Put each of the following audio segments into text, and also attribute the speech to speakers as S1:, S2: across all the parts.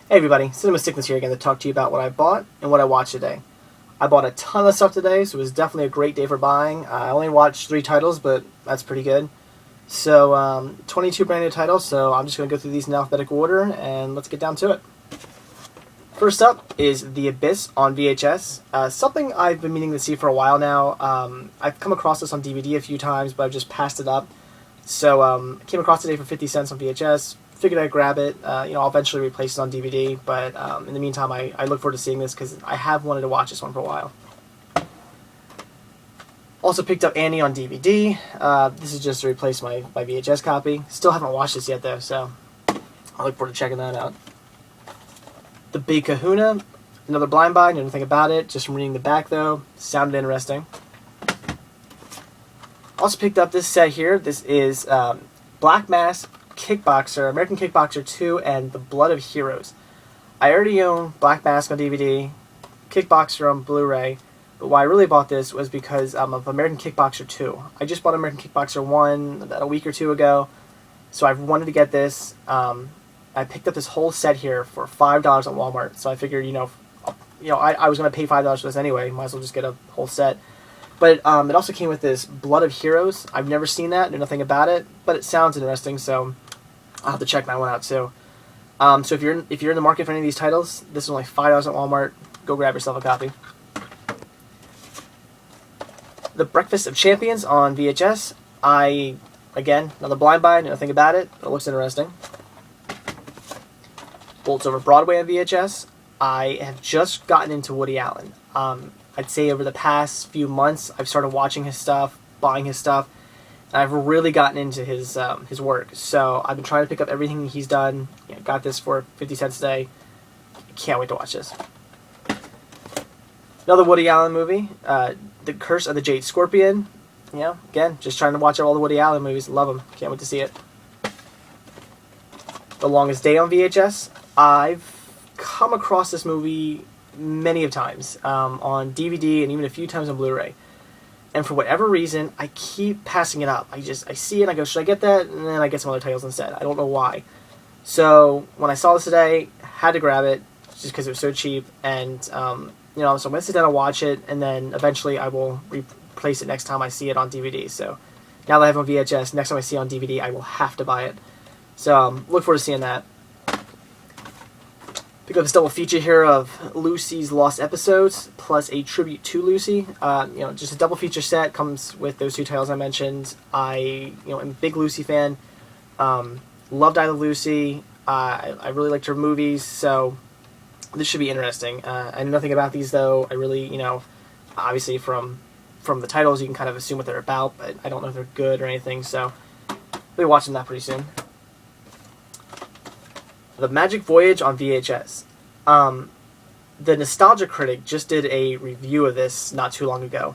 S1: Hey everybody, Cinema Sickness here again to talk to you about what I bought and what I watched today. I bought a ton of stuff today, so it was definitely a great day for buying. I only watched 3 titles, but that's pretty good. So, 22 brand new titles, so I'm just going to go through these in alphabetical order, and let's get down to it. First up is The Abyss on VHS. Something I've been meaning to see for a while now. I've come across this on DVD a few times, but I've just passed it up. So, I came across it today for 50 cents on VHS. Figured I'd grab it. I'll eventually replace it on DVD, but in the meantime, I look forward to seeing this because I have wanted to watch this one for a while. Also picked up Annie on DVD. This is just to replace my VHS copy. Still haven't watched this yet though, so I look forward to checking that out. The Big Kahuna, another blind buy, know nothing about it, just from reading the back though. Sounded interesting. Also picked up this set here. This is Black Mask, Kickboxer, American Kickboxer 2, and The Blood of Heroes. I already own Black Mask on DVD, Kickboxer on Blu-ray, but why I really bought this was because of American Kickboxer 2. I just bought American Kickboxer 1 about a week or two ago, so I've wanted to get this. I picked up this whole set here for $5 at Walmart, so I figured, I was going to pay $5 for this anyway, might as well just get a whole set. But it also came with this Blood of Heroes. I've never seen that, know nothing about it, but it sounds interesting, so I'll have to check that one out too. So if you're in the market for any of these titles, this is only $5 at Walmart. Go grab yourself a copy. The Breakfast of Champions on VHS. Again, another blind buy, know nothing about it, but it looks interesting. Bolts Over Broadway on VHS. I have just gotten into Woody Allen. I'd say over the past few months, I've started watching his stuff, buying his stuff, and I've really gotten into his work. So I've been trying to pick up everything he's done. Got this for 50 cents today. Can't wait to watch this. Another Woody Allen movie, The Curse of the Jade Scorpion. Again, just trying to watch all the Woody Allen movies. Love them. Can't wait to see it. The Longest Day on VHS. I've come across this movie many of times on DVD and even a few times on Blu-ray, and for whatever reason I keep passing it up. I see it and I go, should I get that? And then I get some other titles instead. I don't know why. So when I saw this today, had to grab it just because it was so cheap, and so I'm gonna sit down and watch it, and then eventually I will replace it next time I see it on DVD. So now that I have it on VHS, next time I see it on DVD I will have to buy it. So look forward to seeing that. Pick up this double feature here of Lucy's Lost Episodes, plus a tribute to Lucy. Just a double feature set, comes with those 2 titles I mentioned. I am a big Lucy fan. Loved I Love Lucy. I really liked her movies, so this should be interesting. I know nothing about these though. I really, obviously from the titles you can kind of assume what they're about, but I don't know if they're good or anything, so I'll be watching that pretty soon. The Magic Voyage on VHS. The Nostalgia Critic just did a review of this not too long ago,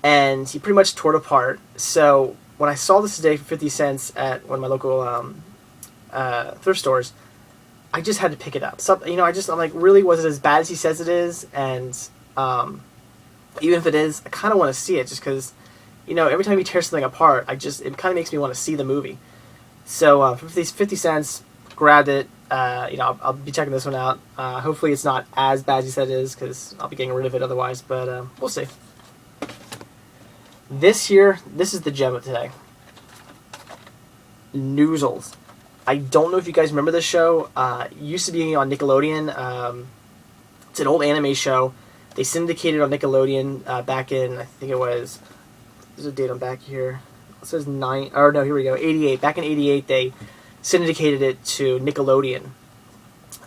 S1: and he pretty much tore it apart. So when I saw this today for 50 cents at one of my local thrift stores, I just had to pick it up. So, I'm like, really, was it as bad as he says it is? And even if it is, I kind of want to see it just because, every time he tears something apart, it kind of makes me want to see the movie. So for 50 cents, grabbed it. I'll be checking this one out. Hopefully it's not as bad as he said it is, because I'll be getting rid of it otherwise, but we'll see. This is the gem of today. Noozles. I don't know if you guys remember this show. It used to be on Nickelodeon. It's an old anime show. They syndicated on Nickelodeon back in, I think it was, there's a date on back here. It says 88. Back in 88, they syndicated it to Nickelodeon.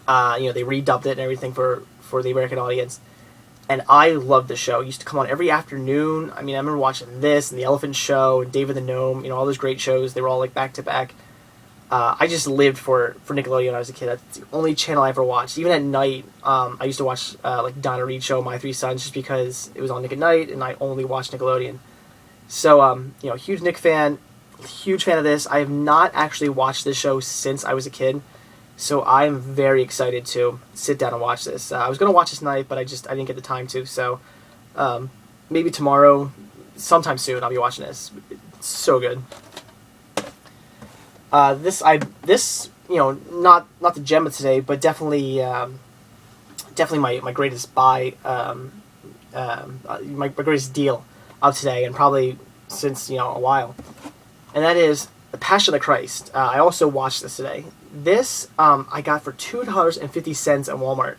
S1: They redubbed it and everything for the American audience. And I loved the show. It used to come on every afternoon. I remember watching this and The Elephant Show and David the Gnome, all those great shows. They were all like back to back. I just lived for Nickelodeon when I was a kid. That's the only channel I ever watched. Even at night, I used to watch like Donna Reed Show, My 3 Sons, just because it was on Nick at Night and I only watched Nickelodeon. So, huge Nick fan. Huge fan of this. I have not actually watched this show since I was a kid, so I am very excited to sit down and watch this. I was going to watch this tonight, but I didn't get the time to, so maybe tomorrow, sometime soon, I'll be watching this. It's so good. This not the gem of today, but definitely my greatest buy, my greatest deal of today, and probably since a while. And that is The Passion of the Christ. I also watched this today. This I got for $2.50 at Walmart.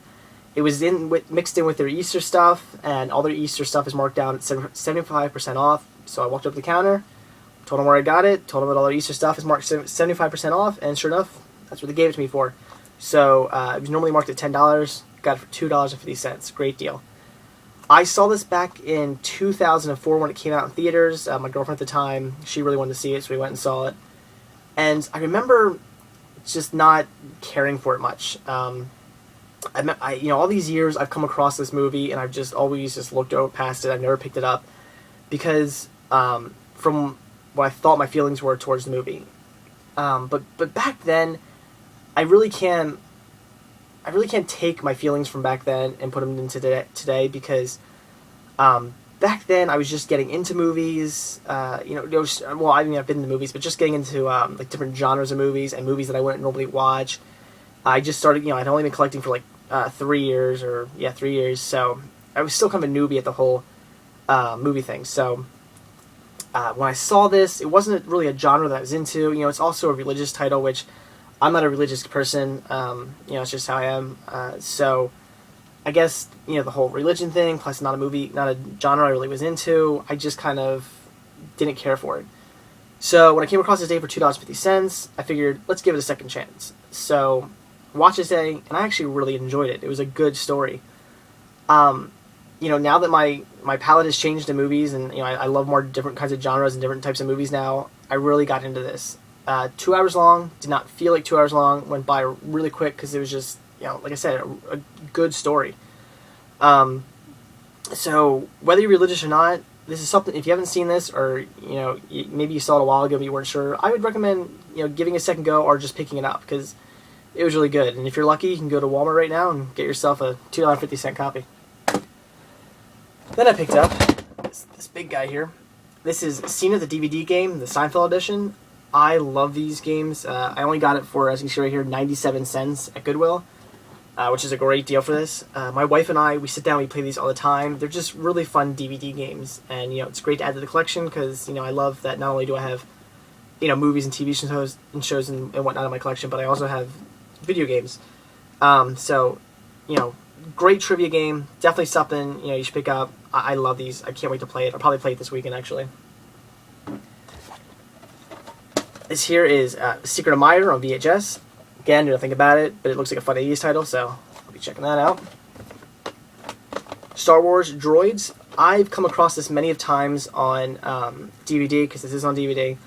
S1: It was mixed in with their Easter stuff, and all their Easter stuff is marked down at 75% off. So I walked up to the counter, told them where I got it, told them that all their Easter stuff is marked 75% off, and sure enough, that's what they gave it to me for. So it was normally marked at $10, got it for $2.50. Great deal. I saw this back in 2004 when it came out in theaters. My girlfriend at the time, she really wanted to see it, so we went and saw it. And I remember just not caring for it much. All these years I've come across this movie, and I've just always just looked over past it. I've never picked it up because from what I thought my feelings were towards the movie. But back then, I really can't take my feelings from back then and put them into today because back then I was just getting into movies. I've been into movies, but just getting into different genres of movies and movies that I wouldn't normally watch. I just started, I'd only been collecting for 3 years, 3 years, so I was still kind of a newbie at the whole movie thing. So when I saw this, it wasn't really a genre that I was into. It's also a religious title, which I'm not a religious person. It's just how I am. So I guess, the whole religion thing, plus not a genre I really was into, I just kind of didn't care for it. So when I came across this day for $2.50, I figured, let's give it a second chance. So watched this day, and I actually really enjoyed it. It was a good story. Now that my palette has changed in movies, and I love more different kinds of genres and different types of movies now, I really got into this. 2 hours long, did not feel like 2 hours long, went by really quick because it was just, like I said, a good story. So whether you're religious or not, this is something, if you haven't seen this, or, maybe you saw it a while ago but you weren't sure, I would recommend, giving it a second go or just picking it up because it was really good. And if you're lucky, you can go to Walmart right now and get yourself a $2.50 copy. Then I picked up this big guy here. This is Scene of the DVD game, the Seinfeld edition. I love these games. I only got it for, as you can see right here, 97 cents at Goodwill, which is a great deal for this. My wife and I, we sit down, we play these all the time. They're just really fun DVD games, and it's great to add to the collection because I love that not only do I have movies and TV shows and whatnot in my collection, but I also have video games. So great trivia game. Definitely something you should pick up. I love these. I can't wait to play it. I'll probably play it this weekend actually. This here is Secret of Meyer on VHS. Again, nothing about it, but it looks like a fun 80s title, so I'll be checking that out. Star Wars Droids. I've come across this many of times on DVD, because this is on DVD,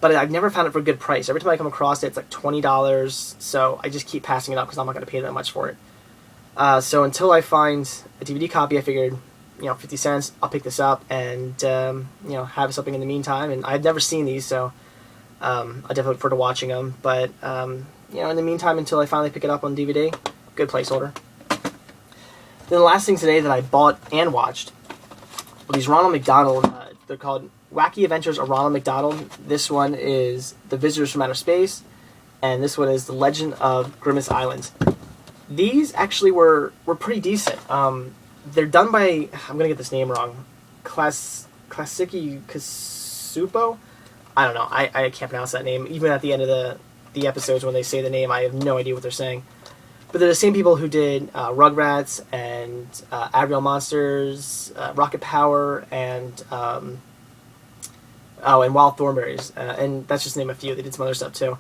S1: but I've never found it for a good price. Every time I come across it, it's like $20, so I just keep passing it up because I'm not going to pay that much for it. So until I find a DVD copy, I figured, 50 cents, I'll pick this up and, have something in the meantime. And I've never seen these, so I definitely look forward to watching them. But, in the meantime, until I finally pick it up on DVD, good placeholder. Then the last thing today that I bought and watched were these Ronald McDonald. They're called Wacky Adventures of Ronald McDonald. This one is The Visitors from Outer Space, and this one is The Legend of Grimace Island. These actually were pretty decent. They're done by, I'm going to get this name wrong, Klasiki Kasupo? I don't know. I can't pronounce that name. Even at the end of the episodes when they say the name, I have no idea what they're saying. But they're the same people who did Rugrats and Aerial Monsters, Rocket Power, and and Wild Thornberrys. And that's just to name a few. They did some other stuff too.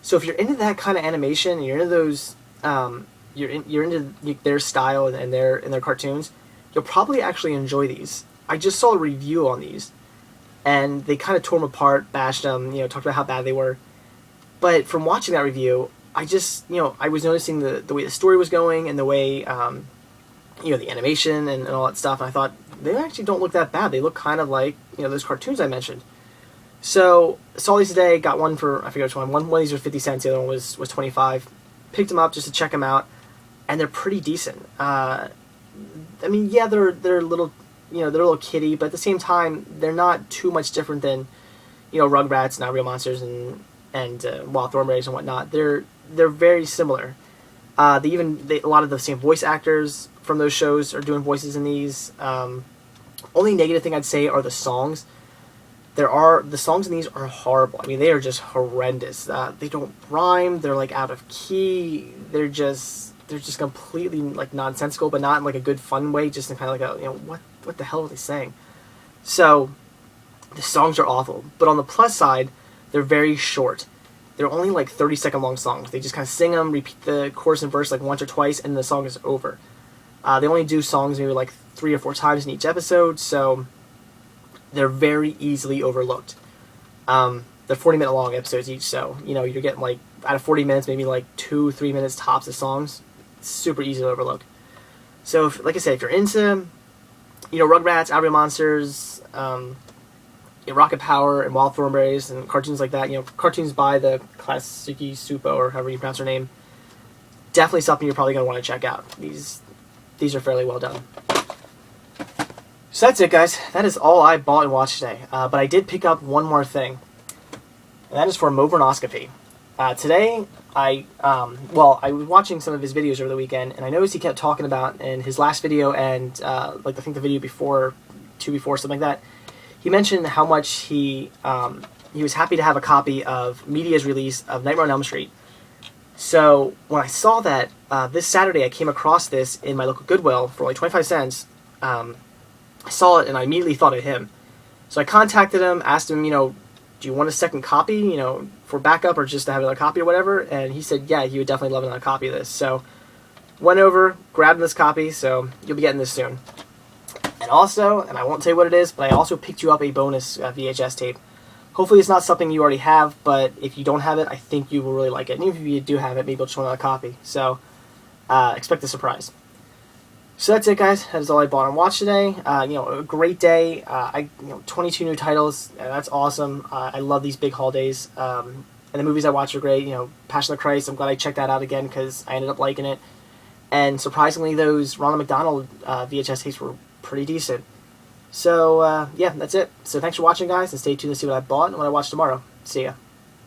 S1: So if you're into that kind of animation, and you're into those, you're into their style and their cartoons, you'll probably actually enjoy these. I just saw a review on these, and they kind of tore them apart, bashed them, talked about how bad they were. But from watching that review, I just, I was noticing the way the story was going and the way, the animation and all that stuff. And I thought, they actually don't look that bad. They look kind of like, those cartoons I mentioned. So, saw these today, got one for, I forget which one. One of these was 50 cents, the other one was 25. Picked them up just to check them out, and they're pretty decent. They're a little, they're a little kiddie, but at the same time, they're not too much different than, Rugrats and Real Monsters and and Wild Thornberrys and whatnot. They're very similar. A lot of the same voice actors from those shows are doing voices in these. Only negative thing I'd say are the songs. The songs in these are horrible. I mean, they are just horrendous. They don't rhyme. They're like out of key. They're just completely like nonsensical, but not in like a good fun way. Just in kind of like what the hell are they saying? So the songs are awful. But on the plus side, they're very short. They're only like 30-second long songs. They just kind of sing them, repeat the chorus and verse like once or twice, and the song is over. They only do songs maybe like 3 or 4 times in each episode, so they're very easily overlooked. They're 40-minute long episodes each, so you're getting like out of 40 minutes, maybe like 2-3 minutes tops of songs. It's super easy to overlook. So, like I said, if you're into Rugrats, Outer Monsters, Rocket Power, and Wild Thornberrys, and cartoons like that, cartoons by the Klasiki Supo, or however you pronounce her name, definitely something you're probably going to want to check out. These are fairly well done. So that's it, guys. That is all I bought and watched today. But I did pick up one more thing, and that is for Movernoscopy. Today, I was watching some of his videos over the weekend, and I noticed he kept talking about in his last video and I think the video before, something like that. He mentioned how much he was happy to have a copy of Media's release of Nightmare on Elm Street. So when I saw that this Saturday, I came across this in my local Goodwill for like 25 cents. I saw it and I immediately thought of him. So I contacted him, asked him, do you want a second copy, for backup or just to have another copy or whatever? And he said, yeah, he would definitely love another copy of this. So went over, grabbed this copy, so you'll be getting this soon. And also, and I won't tell you what it is, but I also picked you up a bonus VHS tape. Hopefully it's not something you already have, but if you don't have it, I think you will really like it. And even if you do have it, maybe you'll just want another copy. So, expect a surprise. So that's it, guys. That is all I bought and watched today. A great day. 22 new titles. That's awesome. I love these big holidays. And the movies I watch are great. Passion of the Christ. I'm glad I checked that out again because I ended up liking it. And surprisingly, those Ronald McDonald VHS tapes were pretty decent. So, yeah, that's it. So thanks for watching, guys, and stay tuned to see what I bought and what I watch tomorrow. See ya.